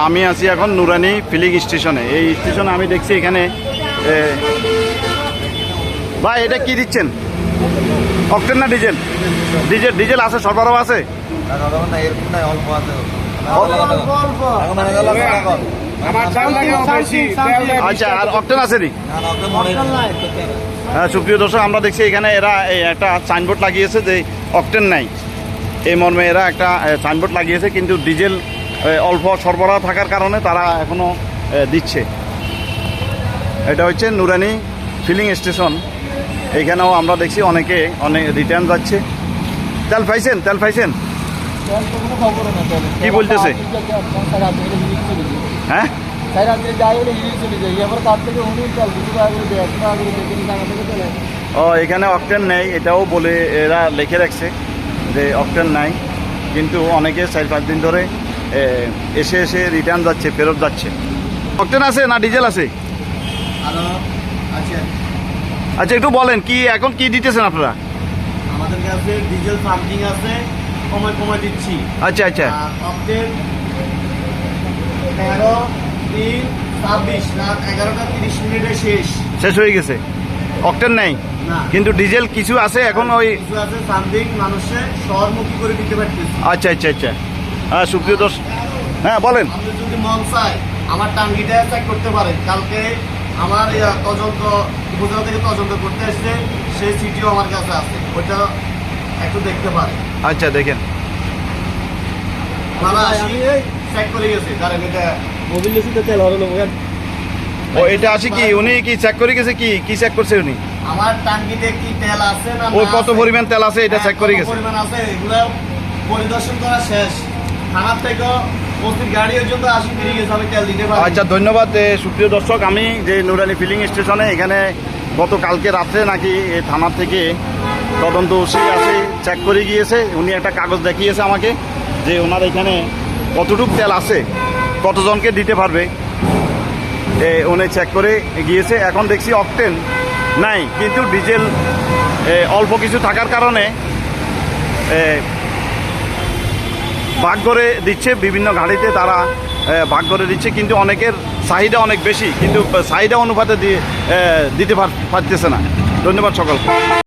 আমি আছি এখন নুরানি ফিলিং স্টেশনে। এই স্টেশনে আমি দেখছি এখানে ভাই এটা কি দিচ্ছেন, অকটেন না ডিজেল? ডিজেল আছে, সরবরাহ আছে? আচ্ছা, আর অকটেন আছে নি? হ্যাঁ সুপ্রিয় দর্শক, আমরা দেখছি এখানে এরা একটা সাইনবোর্ড লাগিয়েছে যে অকটেন নাই, এই মর্মে এরা একটা সাইনবোর্ড লাগিয়েছে, কিন্তু ডিজেল অল্প সরবরাহ থাকার কারণে তারা এখনও দিচ্ছে। এটা হচ্ছে নুরানি ফিলিং স্টেশন। এইখানেও আমরা দেখছি অনেক রিটার্ন যাচ্ছে। তেল পাইছেন? কি বলতেছে? হ্যাঁ ও, এখানে অকটেন নেই এটাও বলে এরা লিখে রাখছে যে অকটেন নাই, কিন্তু অনেকে 4-5 দিন ধরে এসে রিটার্ন যাচ্ছে, ফেরত যাচ্ছে। অকটেন আছে না ডিজেল আছে? আচ্ছা একটু বলেন কি এখন কি দিতেছেন আপনারা? আমাদের কাছে ডিজেল পাম্পিং আছে, কমায় দিচ্ছি। আচ্ছা অকটেন 13-3-26 রাত 11:30 শেষ হয়ে গেছে। অকটেন নাই না, কিন্তু ডিজেল কিছু আছে এখন, ওই কিছু আছে পাম্পিং মানুষে শহরমুখী করে দিতে পারতেছে। আচ্ছা। হ্যাঁ সুপ্রিয় দর্শক, হ্যাঁ বলেন। আপনি যদি মন চায় আমার টাঙ্গিটা চেক করতে পারেন। কালকে আমার তদন্ত উপজেলা থেকে তদন্ত করতে আসছে, সেই সিটিও আমার কাছে আছে, ওইটা একটু দেখতে পারেন। আচ্ছা দেখেন, চেক করে গেছে, কারণ এটা মোবিল তেল ও এটা আছে কি, উনি কি চেক করে গেছে? কি চেক করছে উনি? আমার টাঙ্গিতে কি তেল আছে না ওই কত পরিমাণ তেল আছে এটা চেক করে গেছে। পরিমাণ আছে এগুলো পরিদর্শন করা শেষ। থানার থেকে গাড়ি পর্যন্ত আসি ফিরে গেছে, আমি তেল দিতে পারি। আচ্ছা ধন্যবাদ। সুপ্রিয় দর্শক, আমি যে নুরানি ফিলিং স্টেশনে, এখানে গতকালকে রাত্রে নাকি এই থানার থেকে তদন্ত ওসি আসে, চেক করে গিয়েছে। উনি একটা কাগজ দেখিয়েছে আমাকে যে ওনার এখানে কতটুকু তেল আছে, কতজনকে দিতে পারবে, উনি চেক করে গিয়েছে। এখন দেখছি অকটেন নাই, কিন্তু ডিজেল অল্প কিছু থাকার কারণে ভাগ করে দিচ্ছে, বিভিন্ন গাড়িতে তারা ভাগ করে দিচ্ছে, কিন্তু অনেকের চাহিদা অনেক বেশি, কিন্তু চাহিদা অনুপাতে দিতে পারতেছে না। ধন্যবাদ সকলকে।